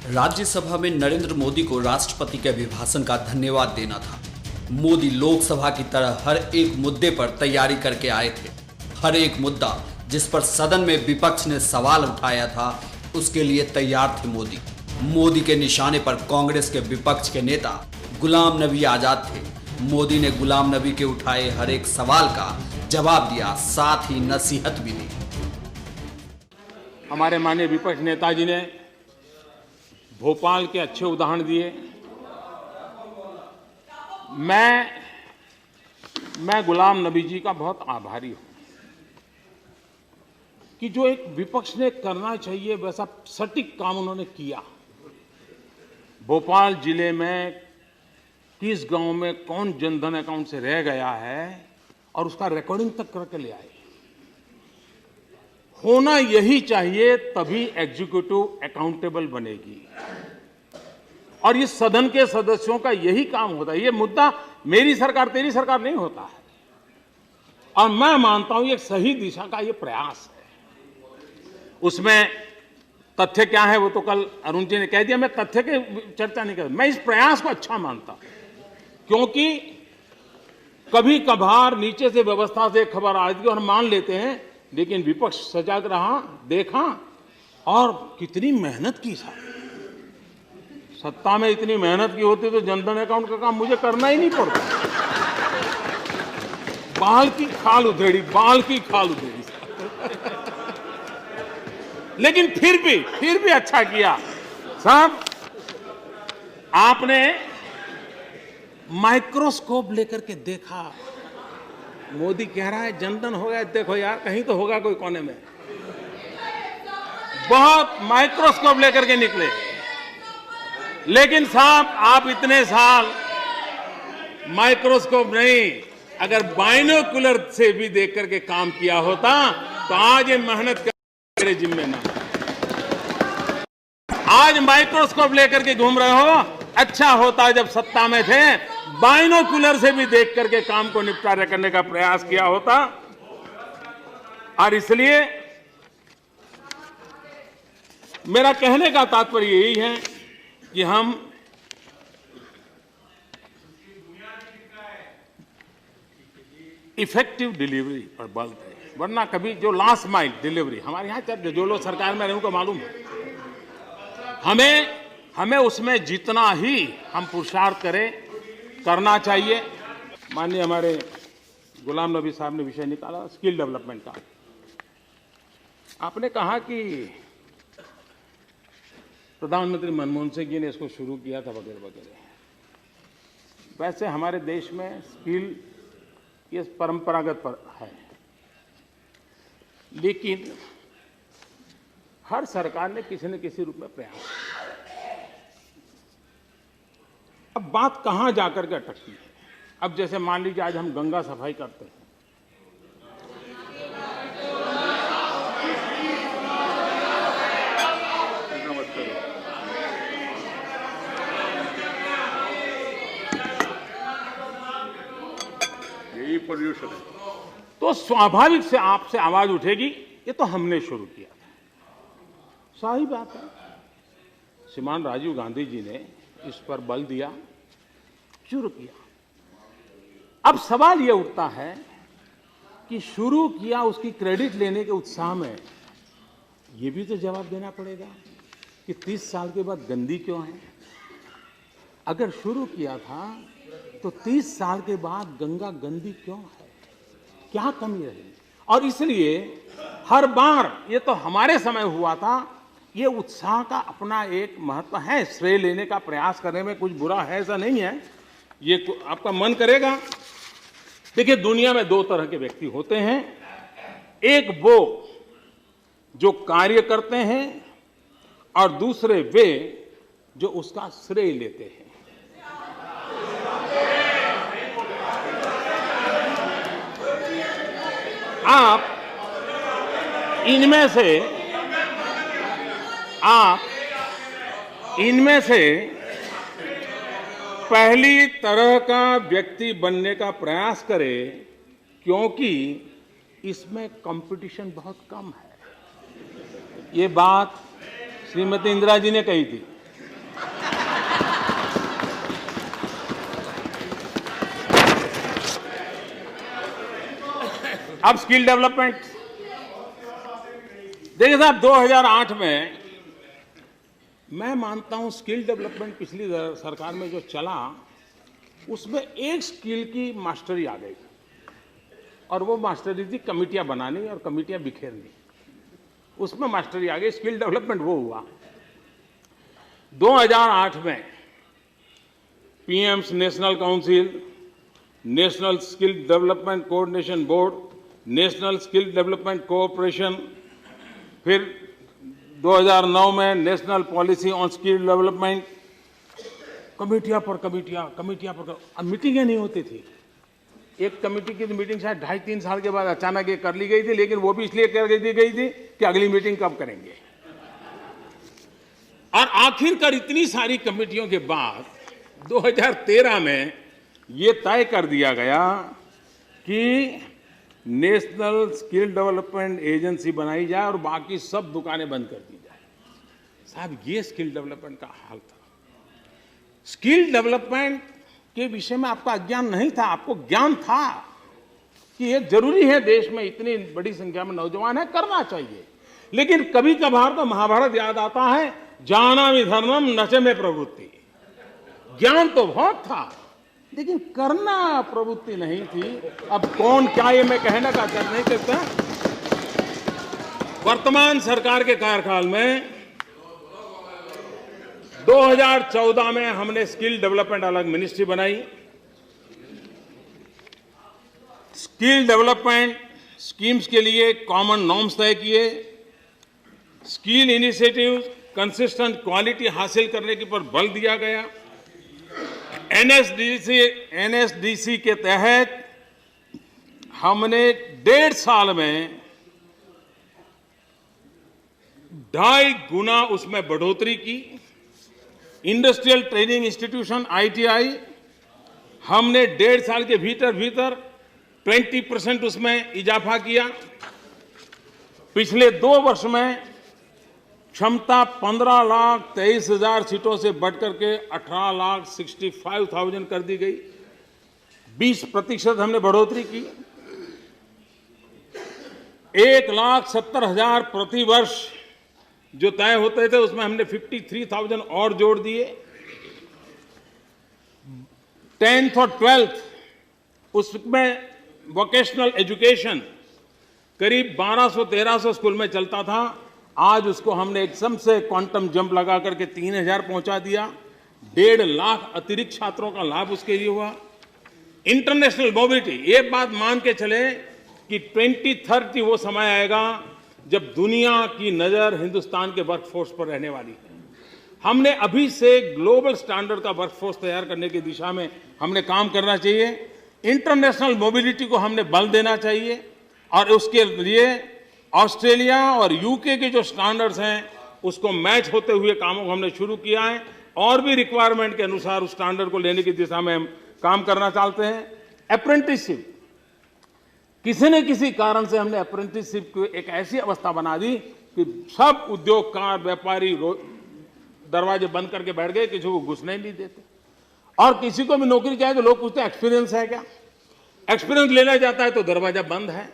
राज्यसभा में नरेंद्र मोदी को राष्ट्रपति के अभिभाषण का धन्यवाद देना था। मोदी लोकसभा की तरह हर एक मुद्दे पर तैयारी करके आए थे। हर एक मुद्दा जिस पर सदन में विपक्ष ने सवाल उठाया था, उसके लिए तैयार थे मोदी। मोदी के निशाने पर कांग्रेस के विपक्ष के नेता गुलाम नबी आजाद थे। मोदी ने गुलाम नबी के उठाए हर एक सवाल का जवाब दिया, साथ ही नसीहत भी दी। हमारे माननीय विपक्ष नेताजी ने भोपाल के अच्छे उदाहरण दिए। मैं गुलाम नबी जी का बहुत आभारी हूं कि जो एक विपक्ष ने करना चाहिए वैसा सटीक काम उन्होंने किया। भोपाल जिले में किस गांव में कौन जनधन अकाउंट से रह गया है और उसका रिकॉर्डिंग तक करके ले आए। होना यही चाहिए, तभी एग्जीक्यूटिव अकाउंटेबल बनेगी। और इस सदन के सदस्यों का यही काम होता है। ये मुद्दा मेरी सरकार तेरी सरकार नहीं होता है। और मैं मानता हूं ये सही दिशा का ये प्रयास है। उसमें तथ्य क्या है वो तो कल अरुण जी ने कह दिया, मैं तथ्य की चर्चा नहीं कर। मैं इस प्रयास को अच्छा मानता हूं, क्योंकि कभी कभार नीचे से व्यवस्था से खबर आ जाती है और मान लेते हैं, लेकिन विपक्ष सजग रहा, देखा और कितनी मेहनत की। सत्ता में इतनी मेहनत की होती तो जनधन अकाउंट का काम मुझे करना ही नहीं पड़ता। बाल की खाल उधेड़ी लेकिन फिर भी अच्छा किया साहब। आपने माइक्रोस्कोप लेकर के देखा। मोदी कह रहा है जनधन हो गया, देखो यार कहीं तो होगा कोई कोने में। बहुत माइक्रोस्कोप लेकर के निकले। लेकिन साहब आप इतने साल माइक्रोस्कोप नहीं, अगर बाइनोकुलर से भी देख करके काम किया होता तो आज ये मेहनत मेरे जिम्मे ना। आज माइक्रोस्कोप लेकर के घूम रहे हो, अच्छा होता जब सत्ता में थे बाइनोकुलर से भी देख करके काम को निपटारा करने का प्रयास किया होता। और इसलिए मेरा कहने का तात्पर्य यही है कि हम इफेक्टिव डिलीवरी पर बल दें, वरना कभी जो लास्ट माइल डिलीवरी हमारे यहां चल, जो लोग सरकार में रहे उनको मालूम है। हमें उसमें जितना ही हम पुरुषार्थ करें करना चाहिए। माननीय हमारे गुलाम नबी साहब ने विषय निकाला स्किल डेवलपमेंट का। आपने कहा कि प्रधानमंत्री मनमोहन सिंह जी ने इसको शुरू किया था वगैरह वगैरह। वैसे हमारे देश में स्किल ये परंपरागत पर है, लेकिन हर सरकार ने किसी न किसी रूप में प्रयास किया। अब बात कहां जाकर के अटकती है। अब जैसे मान लीजिए आज हम गंगा सफाई करते हैं, यही पोल्यूशन है, तो स्वाभाविक से आपसे आवाज उठेगी ये तो हमने शुरू किया था। सही बात है, श्रीमान राजीव गांधी जी ने इस पर बल दिया, शुरू किया। अब सवाल ये उठता है कि शुरू किया, उसकी क्रेडिट लेने के उत्साह में ये भी तो जवाब देना पड़ेगा कि 30 साल के बाद गंदी क्यों है। अगर शुरू किया था तो 30 साल के बाद गंगा गंदी क्यों है, क्या कमी रही। और इसलिए हर बार ये तो हमारे समय हुआ था, ये उत्साह का अपना एक महत्व है। श्रेय लेने का प्रयास करने में कुछ बुरा है ऐसा नहीं है, ये आपका मन करेगा। देखिए दुनिया में दो तरह के व्यक्ति होते हैं, एक वो जो कार्य करते हैं और दूसरे वे जो उसका श्रेय लेते हैं। आप इनमें से पहली तरह का व्यक्ति बनने का प्रयास करें, क्योंकि इसमें कंपटीशन बहुत कम है। ये बात श्रीमती इंदिरा जी ने कही थी। अब स्किल डेवलपमेंट देखिए साहब, 2008 में मैं मानता हूं स्किल डेवलपमेंट पिछली सरकार में जो चला उसमें एक स्किल की मास्टरी आ गई और वो मास्टरी थी कमिटियां बनानी और कमिटियां बिखेरनी। उसमें मास्टरी आ गई, स्किल डेवलपमेंट वो हुआ। 2008 में PM's national council, national skill development coordination board, national skill development cooperation, फिर 2009 में national policy on skill development, कमिटियां पर अब मीटिंगें नहीं होती थी। एक कमेटी की मीटिंग शायद 2.5-3 साल के बाद अचानक ये कर ली गई थी, लेकिन वो भी इसलिए कर दी गई थी कि अगली मीटिंग कब करेंगे। और आखिरकार इतनी सारी कमेटियों के बाद 2013 में ये तय कर दिया गया कि नेशनल स्किल डेवलपमेंट एजेंसी बनाई जाए और बाकी सब दुकानें बंद कर दी जाए। साहब, ये स्किल डेवलपमेंट का हाल था। स्किल डेवलपमेंट के विषय में आपका अज्ञान नहीं था, आपको ज्ञान था कि ये जरूरी है, देश में इतनी बड़ी संख्या में नौजवान है, करना चाहिए। लेकिन कभी कभार तो महाभारत याद आता है, जानम धर्मम नचे में प्रवृत्ति। ज्ञान तो बहुत था लेकिन करना प्रवृत्ति नहीं थी। अब कौन क्या ये मैं कहने का कर नहीं सकता। वर्तमान सरकार के कार्यकाल में 2014 में हमने स्किल डेवलपमेंट अलग मिनिस्ट्री बनाई। स्किल डेवलपमेंट स्कीम्स के लिए कॉमन नॉर्म्स तय किए। स्किल इनिशिएटिव कंसिस्टेंट क्वालिटी हासिल करने के पर बल दिया गया। एनएसडीसी के तहत हमने 1.5 साल में 2.5 गुना उसमें बढ़ोतरी की। इंडस्ट्रियल ट्रेनिंग इंस्टीट्यूशन आईटीआई हमने 1.5 साल के भीतर 20% उसमें इजाफा किया। पिछले 2 वर्ष में क्षमता 15,23,000 सीटों से बढ़कर के 18,65,000 कर दी गई। 20% हमने बढ़ोतरी की। 1,70,000 प्रति वर्ष जो तय होते थे उसमें हमने 53,000 और जोड़ दिए। 10th और 12th उसमें वोकेशनल एजुकेशन करीब 1200-1300 स्कूल में चलता था, आज उसको हमने एकदम से क्वांटम जंप लगा करके 3,000 पहुंचा दिया। 1.5 लाख अतिरिक्त छात्रों का लाभ उसके लिए हुआ। इंटरनेशनल मोबिलिटी, ये बात मान के चले कि 2030 वो समय आएगा जब दुनिया की नजर हिंदुस्तान के वर्कफोर्स पर रहने वाली है। हमने अभी से ग्लोबल स्टैंडर्ड का वर्कफोर्स तैयार करने की दिशा में हमने काम करना चाहिए। इंटरनेशनल मोबिलिटी को हमने बल देना चाहिए और उसके लिए ऑस्ट्रेलिया और यूके के जो स्टैंडर्ड्स हैं उसको मैच होते हुए कामों को हमने शुरू किया है और भी रिक्वायरमेंट के अनुसार उस स्टैंडर्ड को लेने की दिशा में हम काम करना चाहते हैं। अप्रेंटिसशिप, किसी न किसी कारण से हमने अप्रेंटिसशिप को एक ऐसी अवस्था बना दी कि सब उद्योगकार व्यापारी दरवाजे बंद करके बैठ गए, किसी को घुसने नहीं देते। और किसी को भी नौकरी चाहिए तो लोग पूछते हैं एक्सपीरियंस है क्या। एक्सपीरियंस लेना जाता है तो दरवाजा बंद है।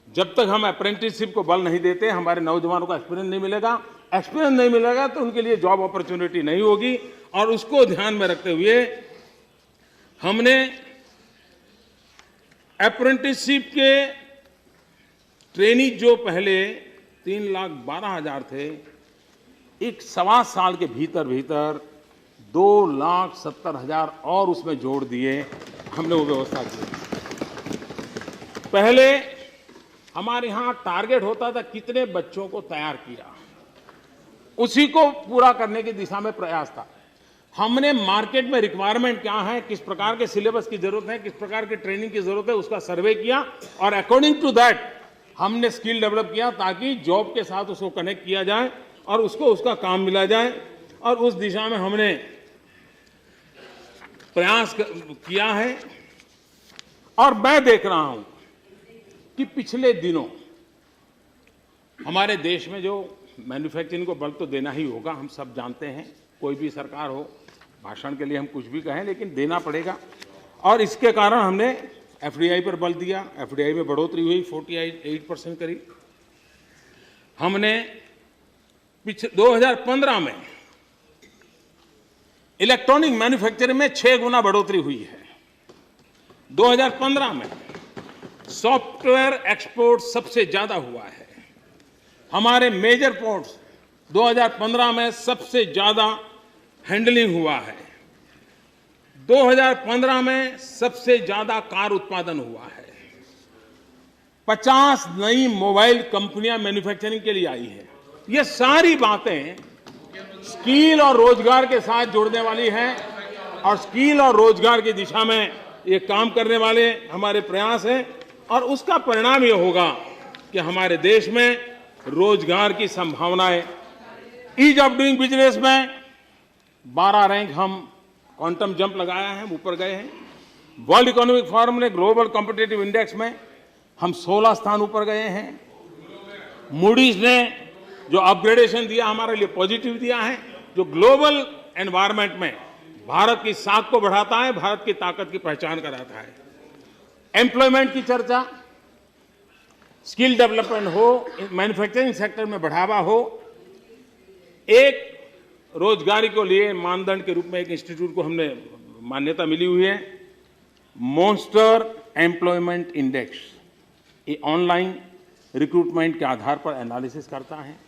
जब तक हम अप्रेंटिसशिप को बल नहीं देते हमारे नौजवानों को एक्सपीरियंस नहीं मिलेगा। एक्सपीरियंस नहीं मिलेगा तो उनके लिए जॉब अपॉर्चुनिटी नहीं होगी। और उसको ध्यान में रखते हुए हमने अप्रेंटिसशिप के ट्रेनी जो पहले 3,12,000 थे, एक 1.25 साल के भीतर 2,70,000 और उसमें जोड़ दिए। हमने वो व्यवस्था की। पहले हमारे यहाँ टारगेट होता था कितने बच्चों को तैयार किया, उसी को पूरा करने की दिशा में प्रयास था। हमने मार्केट में रिक्वायरमेंट क्या है, किस प्रकार के सिलेबस की जरूरत है, किस प्रकार के ट्रेनिंग की जरूरत है, उसका सर्वे किया और अकॉर्डिंग टू दैट हमने स्किल डेवलप किया ताकि जॉब के साथ उसको कनेक्ट किया जाए और उसको उसका काम मिला जाए। और उस दिशा में हमने प्रयास किया है। और मैं देख रहा हूं कि पिछले दिनों हमारे देश में जो मैन्युफैक्चरिंग को बल तो देना ही होगा, हम सब जानते हैं। कोई भी सरकार हो, भाषण के लिए हम कुछ भी कहें लेकिन देना पड़ेगा। और इसके कारण हमने एफडीआई पर बल दिया, एफडीआई में बढ़ोतरी हुई 48% करीब। हमने 2015 में इलेक्ट्रॉनिक मैन्युफैक्चरिंग में 6 गुना बढ़ोतरी हुई है। 2015 में सॉफ्टवेयर एक्सपोर्ट सबसे ज्यादा हुआ है। हमारे मेजर पोर्ट्स 2015 में सबसे ज्यादा हैंडलिंग हुआ है। 2015 में सबसे ज्यादा कार उत्पादन हुआ है। 50 नई मोबाइल कंपनियां मैन्युफैक्चरिंग के लिए आई है। ये सारी बातें स्किल और रोजगार के साथ जुड़ने वाली हैं और स्किल और रोजगार की दिशा में ये काम करने वाले हमारे प्रयास हैं और उसका परिणाम ये होगा कि हमारे देश में रोजगार की संभावनाएं, ईज ऑफ डूइंग बिजनेस में 12 रैंक हम क्वांटम जंप लगाया है, ऊपर गए हैं। वर्ल्ड इकोनॉमिक फोरम ने ग्लोबल कॉम्पिटिटिव इंडेक्स में हम 16 स्थान ऊपर गए हैं। मूडीज ने जो अपग्रेडेशन दिया हमारे लिए पॉजिटिव दिया है, जो ग्लोबल एनवायरनमेंट में भारत की साख को बढ़ाता है, भारत की ताकत की पहचान कराता है। एम्प्लॉयमेंट की चर्चा, स्किल डेवलपमेंट हो, मैन्युफैक्चरिंग सेक्टर में बढ़ावा हो, एक रोजगारी को लिए मानदंड के रूप में एक इंस्टीट्यूट को हमने मान्यता मिली हुई है, मॉन्स्टर एम्प्लॉयमेंट इंडेक्स। ये ऑनलाइन रिक्रूटमेंट के आधार पर एनालिसिस करता है।